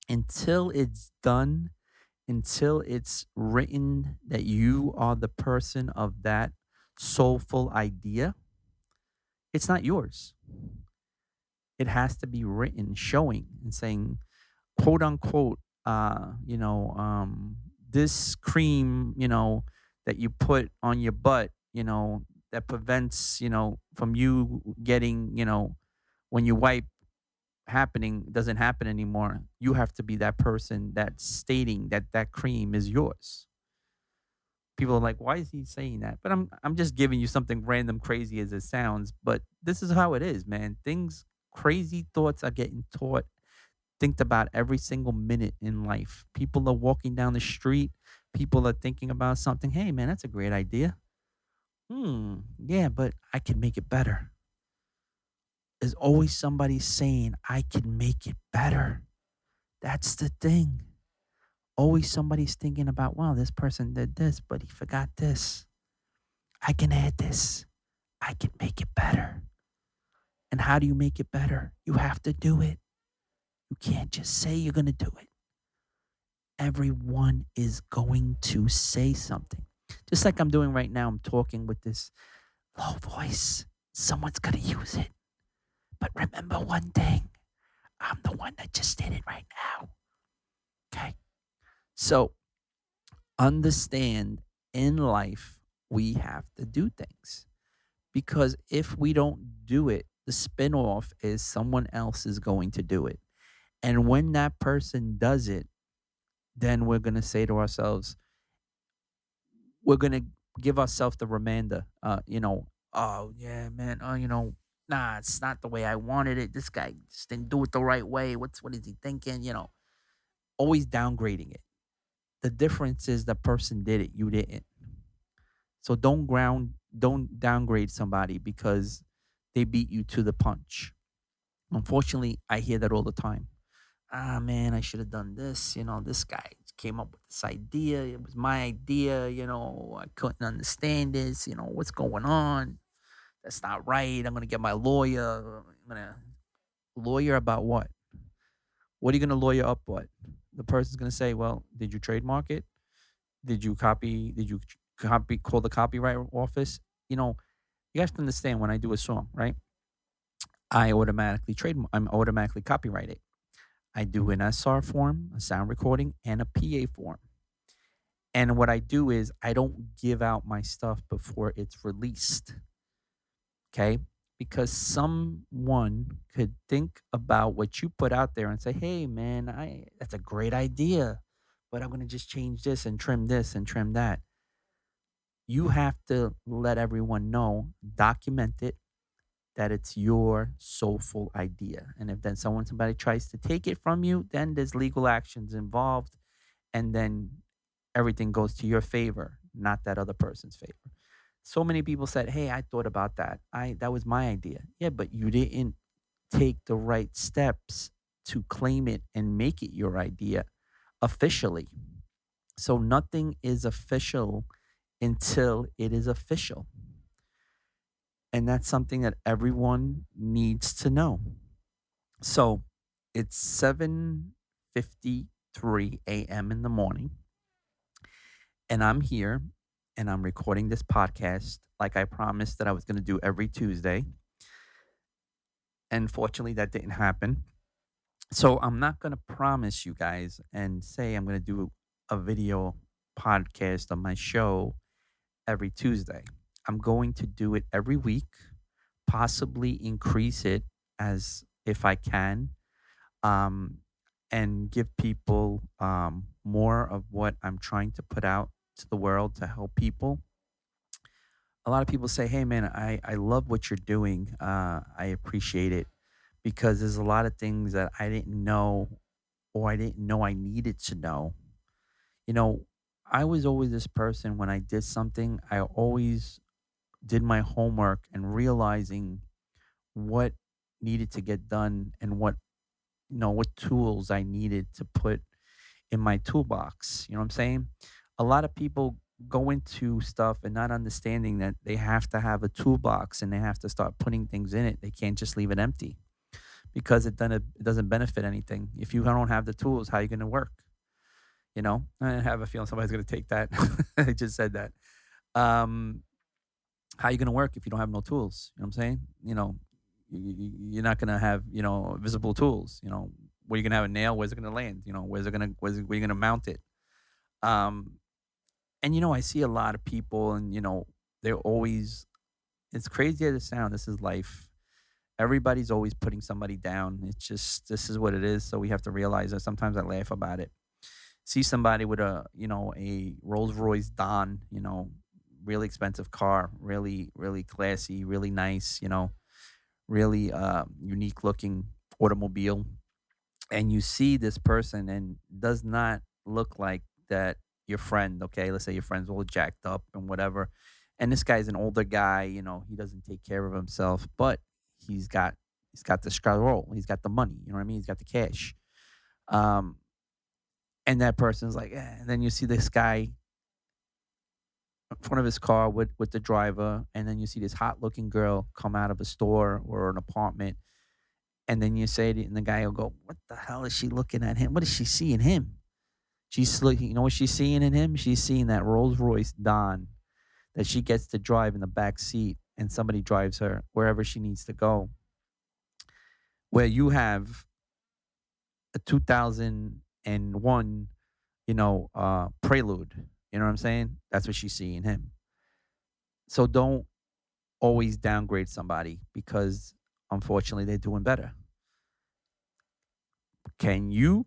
Speaker 1: until it's done, until it's written that you are the person of that soulful idea. It's not yours. It has to be written, showing and saying, quote unquote, this cream, that you put on your butt, that prevents, from you getting, when you wipe, happening doesn't happen anymore. You have to be that person that's stating that that cream is yours. People are like, why is he saying that? But I'm just giving you something random, crazy as it sounds. But this is how it is, man. Things, crazy thoughts are getting taught, think about every single minute in life. People are walking down the street. People are thinking about something. Hey, man, that's a great idea. Yeah, but I can make it better. There's always somebody saying, I can make it better. That's the thing. Always somebody's thinking about, wow, this person did this, but he forgot this. I can add this. I can make it better. And how do you make it better? You have to do it. You can't just say you're going to do it. Everyone is going to say something. Just like I'm doing right now, I'm talking with this low voice. Someone's going to use it. But remember one thing, I'm the one that just did it right now. Okay. So understand, in life, we have to do things, because if we don't do it, the spinoff is someone else is going to do it. And when that person does it, then we're going to say to ourselves, we're going to give ourselves the reminder, oh, yeah, man, nah, it's not the way I wanted it. This guy just didn't do it the right way. What is he thinking? Always downgrading it. The difference is the person did it, you didn't. So don't downgrade somebody because they beat you to the punch. Unfortunately, I hear that all the time. Ah, man, I should have done this. This guy came up with this idea. It was my idea. I couldn't understand this. What's going on? That's not right. I'm going to get my lawyer. I'm going to lawyer about what? What are you going to lawyer up what? The person's going to say, well, did you trademark it? Did you copy, call the copyright office? You know, you have to understand, when I do a song, right? I'm automatically copyright it. I do an SR form, a sound recording, and a PA form. And what I do is I don't give out my stuff before it's released. Okay? Because someone could think about what you put out there and say, "Hey man, I that's a great idea, but I'm going to just change this and trim that." You have to let everyone know, document it, that it's your soulful idea. And if then somebody tries to take it from you, then there's legal actions involved, and then everything goes to your favor, not that other person's favor. So many people said, "Hey, I thought about that. I That was my idea." Yeah, but you didn't take the right steps to claim it and make it your idea officially. So nothing is official until it is official. And that's something that everyone needs to know. So it's 7:53 a.m. in the morning, and I'm here and I'm recording this podcast like I promised that I was going to do every Tuesday. And fortunately, that didn't happen. So I'm not going to promise you guys and say I'm going to do a video podcast on my show every Tuesday. I'm going to do it every week, possibly increase it as if I can, um, and give people more of what I'm trying to put out to the world to help people. A lot of people say, "Hey, man, I love what you're doing. I appreciate it," because there's a lot of things that I didn't know or I didn't know I needed to know. You know, I was always this person when I did something, I always did my homework and realizing what needed to get done and what tools I needed to put in my toolbox. You know what I'm saying? A lot of people go into stuff and not understanding that they have to have a toolbox and they have to start putting things in it. They can't just leave it empty because it doesn't benefit anything. If you don't have the tools, how are you going to work? You know, I have a feeling somebody's going to take that. I just said that. Um, how are you going to work if you don't have no tools? You know what I'm saying? You're not going to have, visible tools. Where you going to have a nail? Where's it going to land? Where you going to mount it? Um, and, I see a lot of people and, they're always, it's crazy as it sounds. This is life. Everybody's always putting somebody down. It's just, this is what it is. So we have to realize that sometimes I laugh about it. See somebody with a Rolls Royce Don, really expensive car, really, really classy, really nice, really unique looking automobile. And you see this person and does not look like that your friend, okay? Let's say your friend's all jacked up and whatever. And this guy's an older guy, he doesn't take care of himself, but he's got he's got the scroll, he's got the money, you know what I mean? He's got the cash. Um, and that person's like, eh. And then you see this guy in front of his car with the driver, and then you see this hot looking girl come out of a store or an apartment, and then you say it, and the guy will go, "What the hell is she looking at him? What does she see in him? She's looking, what she's seeing in him? She's seeing that Rolls Royce Don that she gets to drive in the back seat, and somebody drives her wherever she needs to go. Where you have a 2001, Prelude. You know what I'm saying? That's what she's seeing in him. So don't always downgrade somebody because unfortunately they're doing better. Can you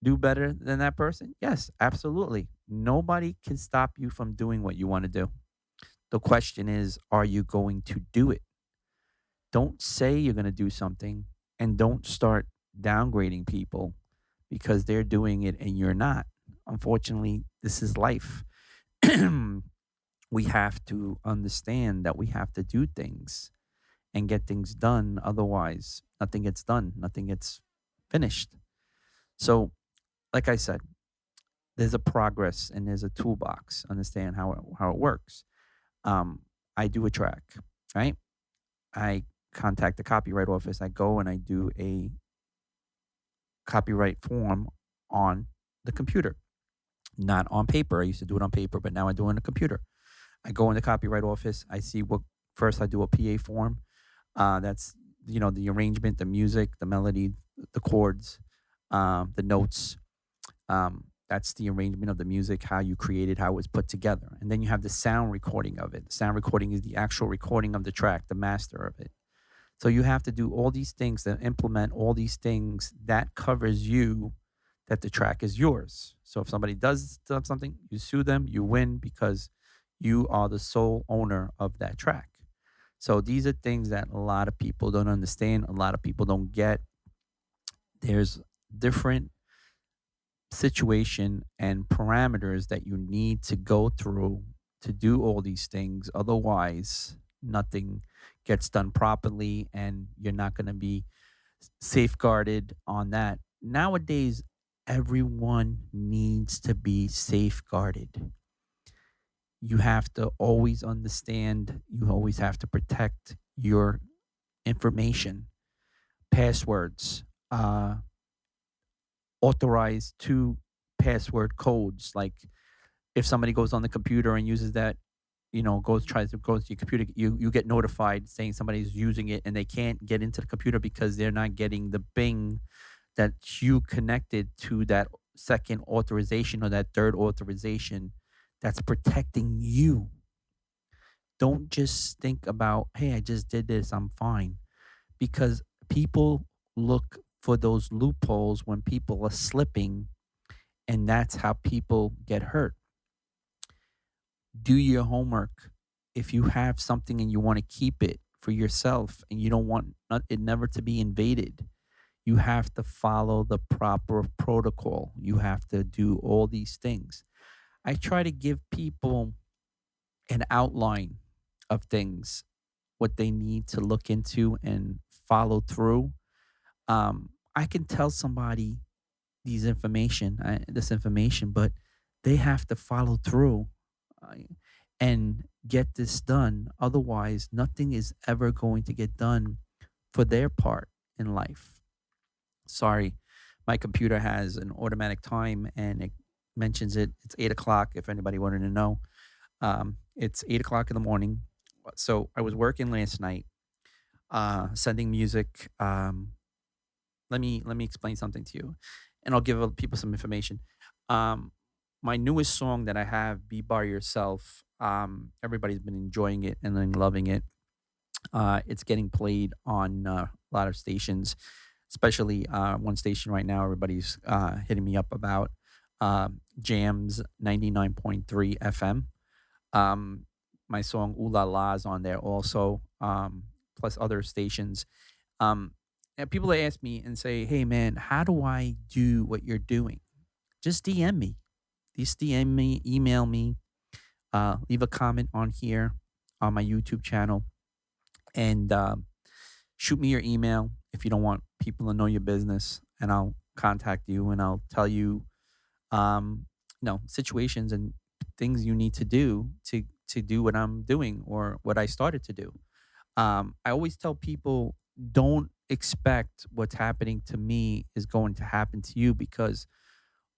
Speaker 1: do better than that person? Yes, absolutely. Nobody can stop you from doing what you want to do. The question is, are you going to do it? Don't say you're going to do something and don't start downgrading people because they're doing it and you're not. Unfortunately, this is life. We have to understand that we have to do things and get things done. Otherwise, nothing gets done, nothing gets finished. So, like I said, there's a progress and there's a toolbox. Understand how it works. I do a track, right? I contact the copyright office. I go and I do a copyright form on the computer, not on paper. I used to do it on paper, but now I do it on the computer. I go in the copyright office. I see what first I do a PA form. That's the arrangement, the music, the melody, the chords, the notes. That's the arrangement of the music, how you create it, how it was put together, and then you have the sound recording of it. The sound recording is the actual recording of the track, the master of it. So you have to do all these things to implement all these things that covers you, that the track is yours. So if somebody does something, you sue them, you win because you are the sole owner of that track. So these are things that a lot of people don't understand, a lot of people don't get. There's different situation and parameters that you need to go through to do all these things. Otherwise, nothing gets done properly and you're not going to be safeguarded on that. Nowadays, everyone needs to be safeguarded. You have to always understand, you always have to protect your information, passwords, authorized two password codes. Like if somebody goes on the computer and uses that, goes tries to go to your computer, you get notified saying somebody's using it and they can't get into the computer because they're not getting the bing that you connected to that second authorization or that third authorization that's protecting you. Don't just think about, hey, I just did this, I'm fine. Because people look for those loopholes when people are slipping, and that's how people get hurt. Do your homework. If you have something and you want to keep it for yourself and you don't want it never to be invaded, you have to follow the proper protocol. You have to do all these things. I try to give people an outline of things, what they need to look into and follow through. I can tell somebody this information, but they have to follow through uh, and get this done. Otherwise, nothing is ever going to get done for their part in life. Sorry, my computer has an automatic time and it mentions it. It's 8 o'clock. If anybody wanted to know, it's 8 o'clock in the morning. So I was working last night, sending music. Let me explain something to you, and I'll give people some information. Um, my newest song that I have, "Be by Yourself." Everybody's been enjoying it and then loving it. It's getting played on a lot of stations, especially one station right now. Everybody's hitting me up about Jams 99.3 FM. Um, my song "Ooh La La" is on there also, plus other stations. And people that ask me and say, "Hey, man, how do I do what you're doing?" Just DM me. Just DM me, email me, leave a comment on here on my YouTube channel, and shoot me your email if you don't want people to know your business, and I'll contact you and I'll tell you, situations and things you need to do to do what I'm doing or what I started to do. I always tell people, don't expect what's happening to me is going to happen to you, because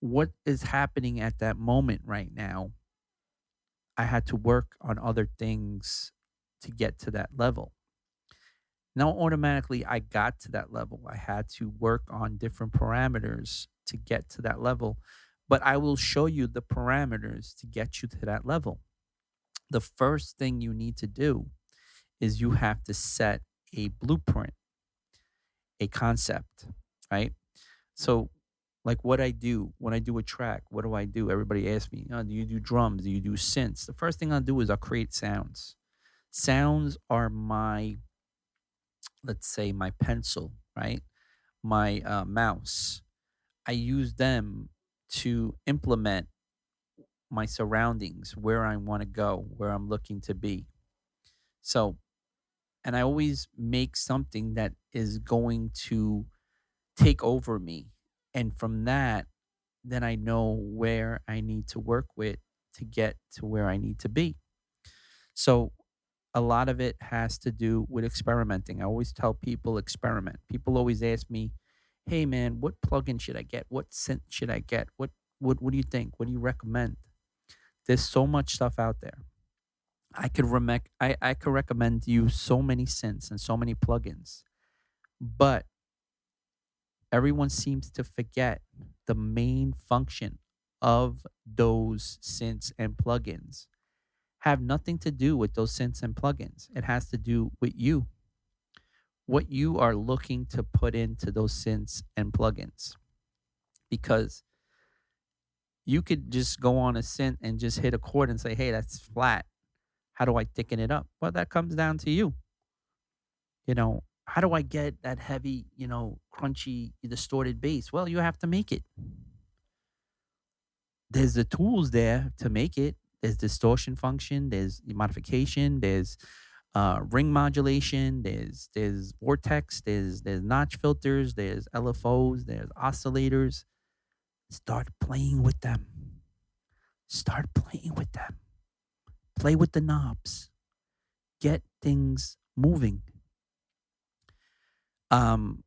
Speaker 1: what is happening at that moment right now, I had to work on other things to get to that level. Now, automatically, I got to that level. I had to work on different parameters to get to that level, but I will show you the parameters to get you to that level. The first thing you need to do is you have to set a blueprint, a concept, right? So, like what I do when I do a track, what do I do? Everybody asks me, do you do drums? Do you do synths? The first thing I'll do is I'll create sounds. Sounds are my, let's say, my pencil, right? My mouse. I use them to implement my surroundings, where I want to go, where I'm looking to be. So, and I always make something that is going to take over me. And from that, then I know where I need to work with to get to where I need to be. So a lot of it has to do with experimenting. I always tell people experiment. People always ask me, "Hey man, what plugin should I get? What synth should I get? What do you think? What do you recommend?" There's so much stuff out there. I could recommend you so many synths and so many plugins, but everyone seems to forget the main function of those synths and plugins have nothing to do with those synths and plugins. It has to do with you, what you are looking to put into those synths and plugins. Because you could just go on a synth and just hit a chord and say, "Hey, that's flat. How do I thicken it up?" Well, that comes down to you. How do I get that heavy, crunchy, distorted bass? Well, you have to make it. There's the tools there to make it. There's distortion function, there's modification, there's ring modulation, there's vortex, there's notch filters, there's LFOs, there's oscillators. Start playing with them. Start playing with them. Play with the knobs. Get things moving. Um,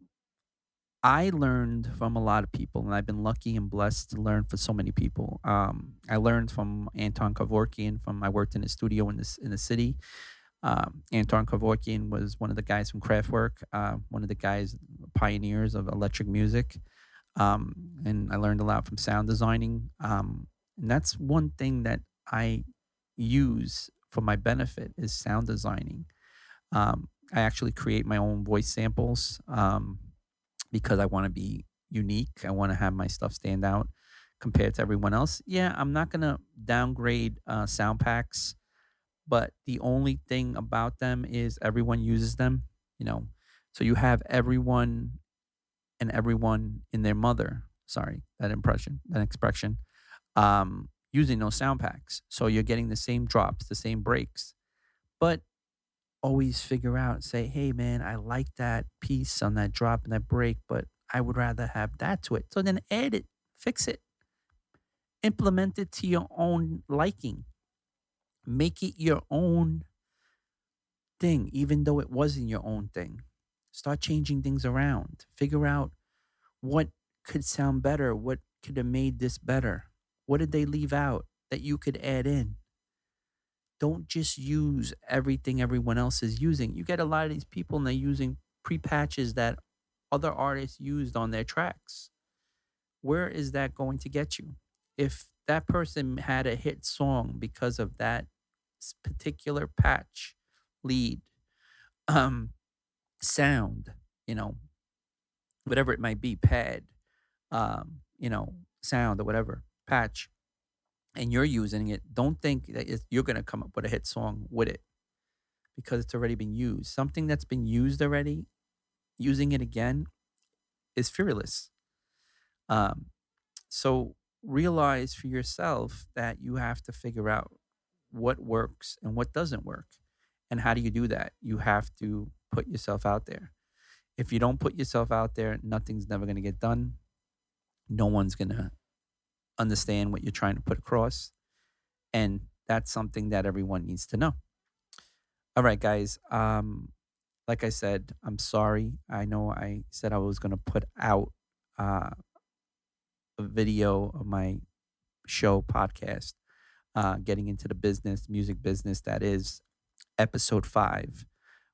Speaker 1: I learned from a lot of people, and I've been lucky and blessed to learn from so many people. I learned from Anton Kevorkian. From I worked in a studio in the city. Anton Kevorkian was one of the guys from Kraftwerk, one of the guys pioneers of electric music, and I learned a lot from sound designing. And that's one thing that I use for my benefit is sound designing. I actually create my own voice samples. Because I want to be unique. I want to have my stuff stand out compared to everyone else. Yeah, I'm not gonna downgrade sound packs, but the only thing about them is everyone uses them. You know, so you have everyone and everyone in their mother. Sorry, that expression. Using those sound packs, so you're getting the same drops, the same breaks, but always figure out, say, hey man, I like that piece on that drop and that break, but I would rather have that to it. So then add it, fix it, implement it to your own liking, make it your own thing, even though it wasn't your own thing. Start changing things around, figure out what could sound better, what could have made this better, what did they leave out that you could add in. Don't just use everything everyone else is using. You get a lot of these people and they're using pre-patches that other artists used on their tracks. Where is that going to get you? If that person had a hit song because of that particular patch, lead, um, sound, you know, whatever it might be, pad, sound or whatever, patch, and you're using it, don't think that you're going to come up with a hit song with it because it's already been used. Something that's been used already, using it again is fearless. Um, so realize for yourself that you have to figure out what works and what doesn't work. And how do you do that? You have to put yourself out there. If you don't put yourself out there, nothing's never going to get done. No one's going to understand what you're trying to put across. And that's something that everyone needs to know. All right, guys. Like I said, I'm sorry. I know I said I was going to put out uh, a video of my show podcast, getting into the business, music business. That is episode 5.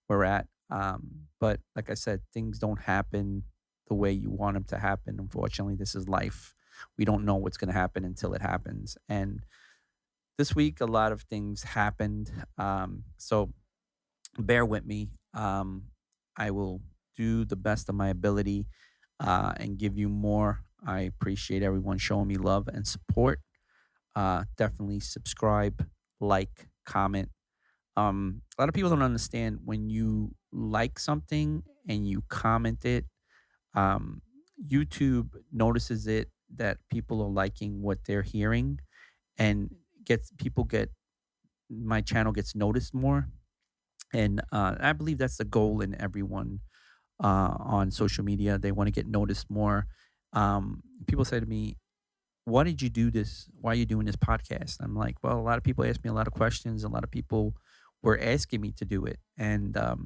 Speaker 1: We're at. But like I said, things don't happen the way you want them to happen. Unfortunately, this is life. We don't know what's going to happen until it happens. And this week, a lot of things happened. So bear with me. I will do the best of my ability and give you more. I appreciate everyone showing me love and support. Definitely subscribe, like, comment. A lot of people don't understand when you like something and you comment it. Um, YouTube notices it that people are liking what they're hearing, and gets people get my channel gets noticed more. And I believe that's the goal in everyone on social media. They want to get noticed more. People say to me, why did you do this? Why are you doing this podcast? I'm like, well, a lot of people ask me a lot of questions. A lot of people were asking me to do it. And a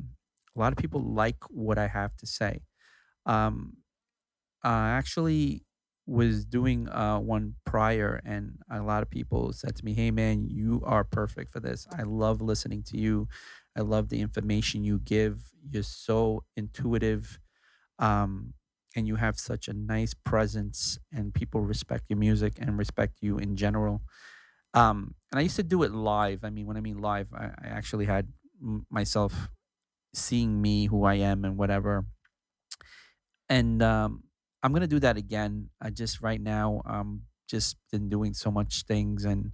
Speaker 1: lot of people like what I have to say. Um, I actually was doing one prior, and a lot of people said to me, hey, man, you are perfect for this. I love listening to you. I love the information you give. You're so intuitive, and you have such a nice presence, and people respect your music and respect you in general. And I used to do it live. I mean, when I mean live, I actually had myself seeing me, who I am, and whatever. And I'm gonna do that again. I just right now, just been doing so much things, and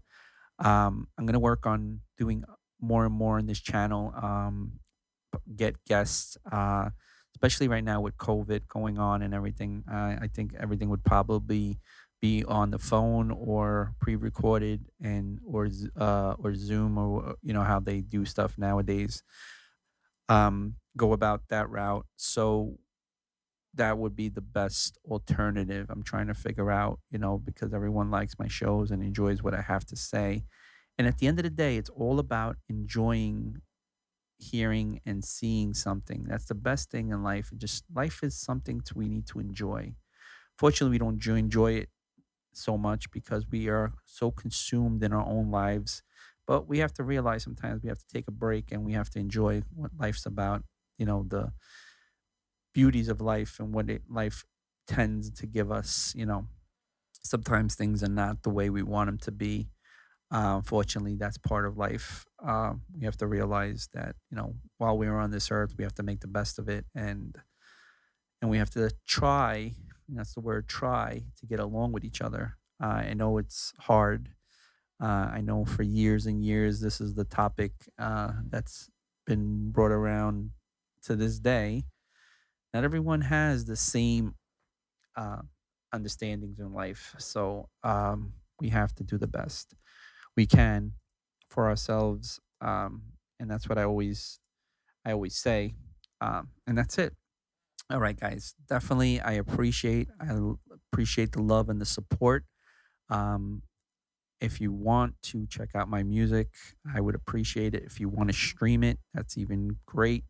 Speaker 1: I'm gonna work on doing more and more in this channel. Get guests, especially right now with COVID going on and everything. I think everything would probably be on the phone or pre-recorded, and or Zoom, or how they do stuff nowadays. Go about that route. So that would be the best alternative. I'm trying to figure out, because everyone likes my shows and enjoys what I have to say. And at the end of the day, it's all about enjoying hearing and seeing something. That's the best thing in life. Just life is something we need to enjoy. Fortunately, we don't enjoy it so much because we are so consumed in our own lives. But we have to realize sometimes we have to take a break and we have to enjoy what life's about. The beauties of life and what life tends to give us. Sometimes things are not the way we want them to be. Fortunately, that's part of life. We have to realize that while we're on this earth, we have to make the best of it, and we have to try. And that's the word, try, to get along with each other. I know it's hard. I know for years and years this is the topic that's been brought around to this day. Not everyone has the same uh, understandings in life, so we have to do the best we can for ourselves, and that's what I always say, and that's it. All right, guys, definitely I appreciate the love and the support. Um, if you want to check out my music, I would appreciate it. If you want to stream it, that's even great.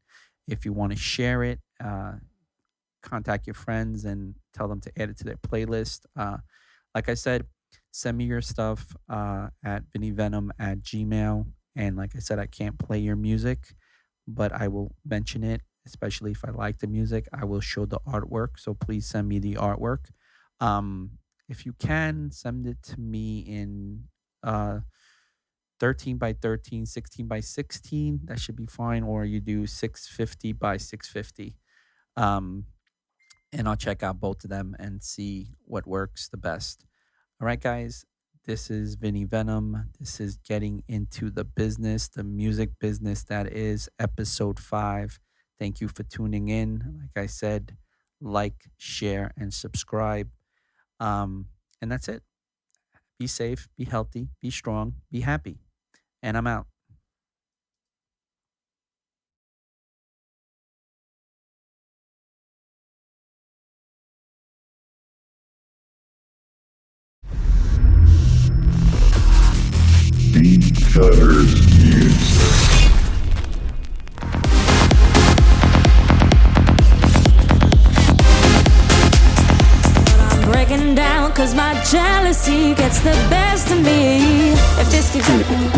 Speaker 1: If you want to share it, contact your friends and tell them to add it to their playlist. Like I said, send me your stuff at Vinny Venom at Gmail. And like I said, I can't play your music, but I will mention it, especially if I like the music. I will show the artwork. So please send me the artwork. If you can, send it to me in uh, 13 by 13, 16 by 16. That should be fine. Or you do 650 by 650. Um, and I'll check out both of them and see what works the best. All right, guys, this is Vinny Venom. This is Getting Into the Business, the music business that is episode 5. Thank you for tuning in. Like I said, like, share, and subscribe. And that's it. Be safe, be healthy, be strong, be happy. And I'm out.
Speaker 2: BeatCutterz Music.
Speaker 3: Breaking down cause my jealousy gets the best of me. If this keeps happening,